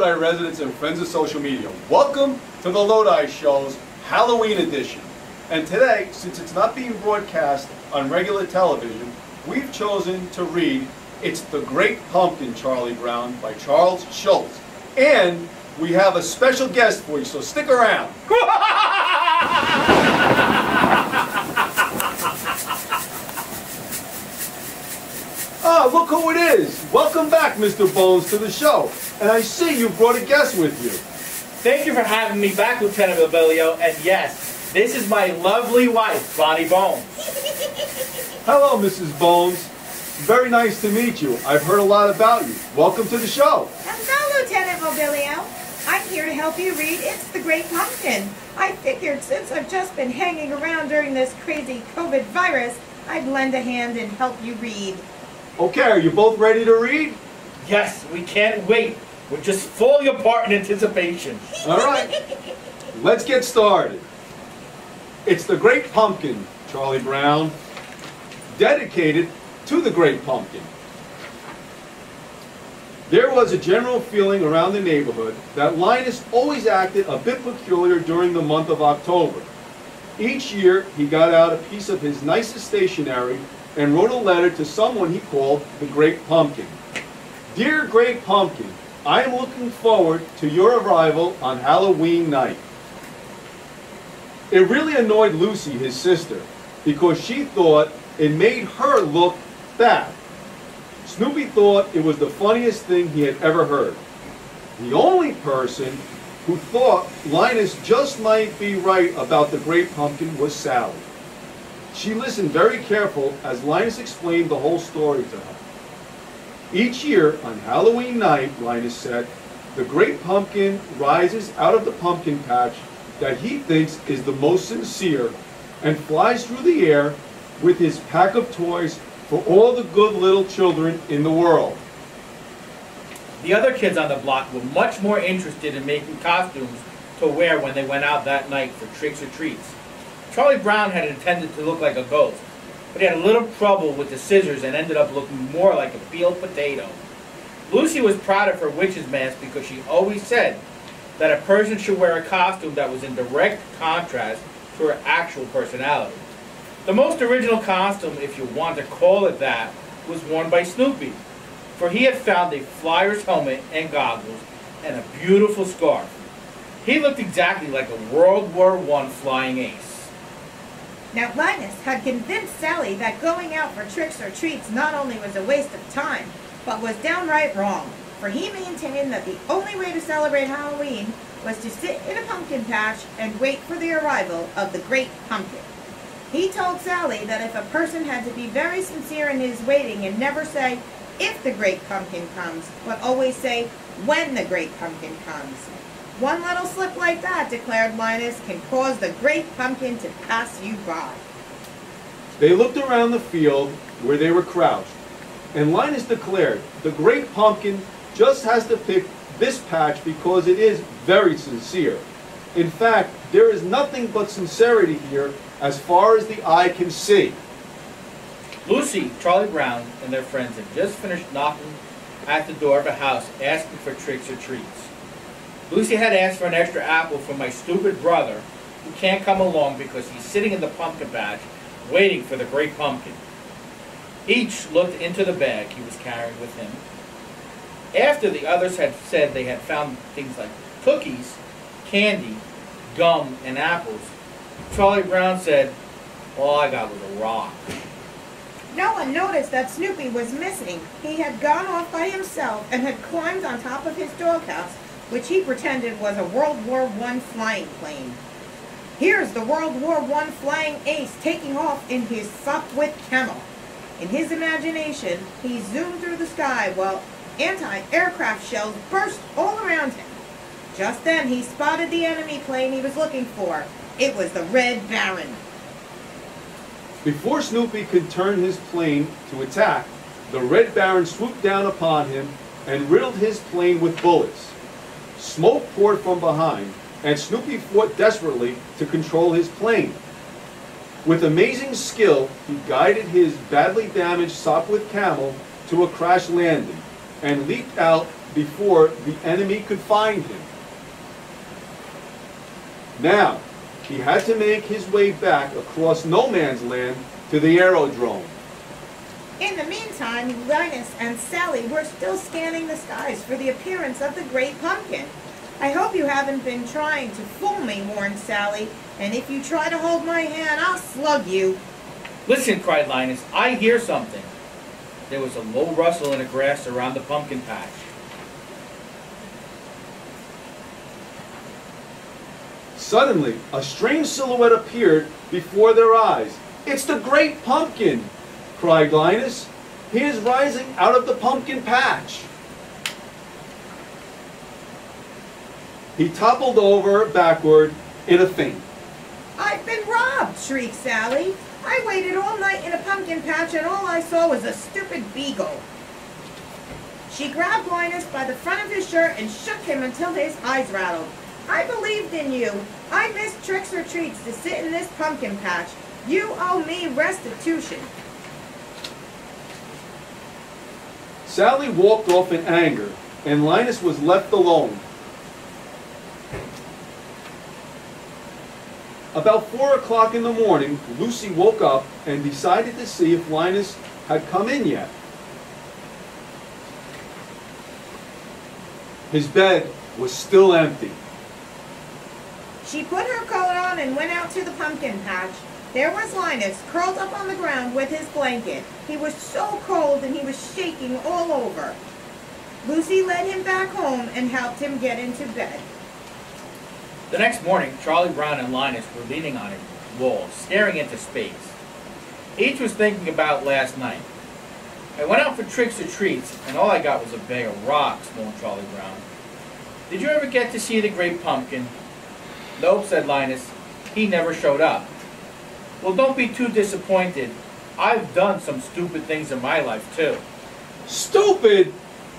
Lodi residents and friends of social media. Welcome to the Lodi Show's Halloween edition. And today, since it's not being broadcast on regular television, we've chosen to read It's the Great Pumpkin, Charlie Brown by Charles Schulz. And we have a special guest for you, so stick around. Ah, look who it is. Welcome back, Mr. Bones, to the show. And I see you brought a guest with you. Thank you for having me back, Lieutenant Mobilio. And yes, this is my lovely wife, Bonnie Bones. Hello, Mrs. Bones. Very nice to meet you. I've heard a lot about you. Welcome to the show. Hello, Lieutenant Mobilio. I'm here to help you read It's the Great Pumpkin. I figured since I've just been hanging around during this crazy COVID virus, I'd lend a hand and help you read. Okay, are you both ready to read? Yes, we can't wait. We're just falling apart in anticipation. All right, let's get started. It's the Great Pumpkin, Charlie Brown, dedicated to the Great Pumpkin. There was a general feeling around the neighborhood that Linus always acted a bit peculiar during the month of October. Each year, he got out a piece of his nicest stationery and wrote a letter to someone he called the Great Pumpkin. Dear Great Pumpkin, I am looking forward to your arrival on Halloween night. It really annoyed Lucy, his sister, because she thought it made her look bad. Snoopy thought it was the funniest thing he had ever heard. The only person who thought Linus just might be right about the Great Pumpkin was Sally. She listened very careful as Linus explained the whole story to her. Each year on Halloween night, Linus said, the Great Pumpkin rises out of the pumpkin patch that he thinks is the most sincere and flies through the air with his pack of toys for all the good little children in the world. The other kids on the block were much more interested in making costumes to wear when they went out that night for tricks or treats. Charlie Brown had intended to look like a ghost, but he had a little trouble with the scissors and ended up looking more like a peeled potato. Lucy was proud of her witch's mask because she always said that a person should wear a costume that was in direct contrast to her actual personality. The most original costume, if you want to call it that, was worn by Snoopy, for he had found a flyer's helmet and goggles and a beautiful scarf. He looked exactly like a World War I flying ace. Now, Linus had convinced Sally that going out for tricks or treats not only was a waste of time, but was downright wrong, for he maintained that the only way to celebrate Halloween was to sit in a pumpkin patch and wait for the arrival of the Great Pumpkin. He told Sally that if a person had to be very sincere in his waiting and never say, if the Great Pumpkin comes, but always say, when the Great Pumpkin comes. One little slip like that, declared Linus, can cause the Great Pumpkin to pass you by. They looked around the field where they were crouched, and Linus declared, the Great Pumpkin just has to pick this patch because it is very sincere. In fact, there is nothing but sincerity here as far as the eye can see. Lucy, Charlie Brown, and their friends had just finished knocking at the door of a house asking for tricks or treats. Lucy had asked for an extra apple from my stupid brother, who can't come along because he's sitting in the pumpkin patch waiting for the Great Pumpkin. Each looked into the bag he was carrying with him. After the others had said they had found things like cookies, candy, gum, and apples, Charlie Brown said, all I got was a rock. No one noticed that Snoopy was missing. He had gone off by himself and had climbed on top of his doghouse, which he pretended was a World War I flying plane. Here's the World War I flying ace taking off in his Sopwith camel. In his imagination, he zoomed through the sky while anti-aircraft shells burst all around him. Just then, he spotted the enemy plane he was looking for. It was the Red Baron. Before Snoopy could turn his plane to attack, the Red Baron swooped down upon him and riddled his plane with bullets. Smoke poured from behind, and Snoopy fought desperately to control his plane. With amazing skill, he guided his badly damaged Sopwith camel to a crash landing, and leaped out before the enemy could find him. Now, he had to make his way back across no man's land to the aerodrome. In the meantime, Linus and Sally were still scanning the skies for the appearance of the great pumpkin. I hope you haven't been trying to fool me, warned Sally, and if you try to hold my hand, I'll slug you. Listen, cried Linus, I hear something. There was a low rustle in the grass around the pumpkin patch. Suddenly, a strange silhouette appeared before their eyes. "It's the great pumpkin!" cried Linus. "He is rising out of the pumpkin patch." He toppled over backward in a faint. I've been robbed, shrieked Sally. I waited all night in a pumpkin patch and all I saw was a stupid beagle. She grabbed Linus by the front of his shirt and shook him until his eyes rattled. I believed in you. I missed tricks or treats to sit in this pumpkin patch. You owe me restitution. Sally walked off in anger, and Linus was left alone. About 4 o'clock in the morning, Lucy woke up and decided to see if Linus had come in yet. His bed was still empty. She put her coat on and went out to the pumpkin patch. There was Linus, curled up on the ground with his blanket. He was so cold and he was shaking all over. Lucy led him back home and helped him get into bed. The next morning, Charlie Brown and Linus were leaning on a wall, staring into space. Each was thinking about last night. I went out for tricks or treats, and all I got was a bag of rocks, moaned Charlie Brown. Did you ever get to see the great pumpkin? Nope, said Linus. He never showed up. Well, don't be too disappointed. I've done some stupid things in my life, too. Stupid!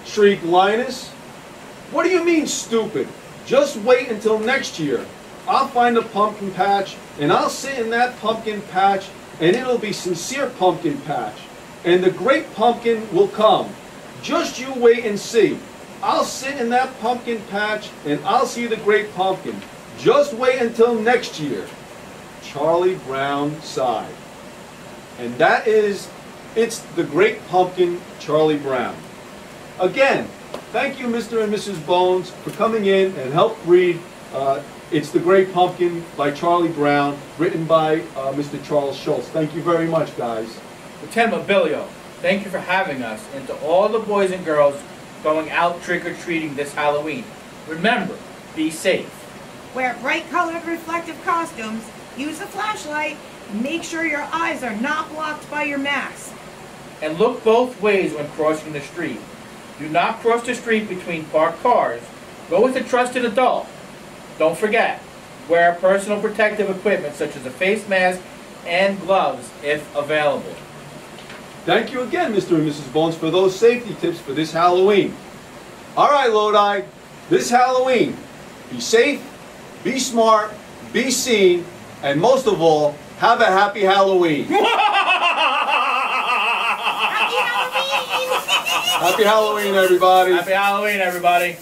Shrieked Linus. What do you mean, stupid? Just wait until next year. I'll find a pumpkin patch, and I'll sit in that pumpkin patch, and it'll be sincere pumpkin patch. And the great pumpkin will come. Just you wait and see. I'll sit in that pumpkin patch, and I'll see the great pumpkin. Just wait until next year. Charlie Brown sighed. And that is, it's the great pumpkin, Charlie Brown. Again, thank you, Mr. and Mrs. Bones, for coming in and help read It's the Great Pumpkin by Charlie Brown, written by Mr. Charles Schultz. Thank you very much, guys. Lieutenant Mobilio, thank you for having us, and to all the boys and girls going out trick-or-treating this Halloween. Remember, be safe. Wear bright-colored reflective costumes, use a flashlight, and make sure your eyes are not blocked by your mask. And look both ways when crossing the street. Do not cross the street between parked cars. Go with a trusted adult. Don't forget, wear personal protective equipment such as a face mask and gloves if available. Thank you again, Mr. and Mrs. Bones, for those safety tips for this Halloween. All right, Lodi, this Halloween, be safe, be smart, be seen, and most of all, have a happy Halloween. Happy Halloween! Happy Halloween, everybody. Happy Halloween, everybody.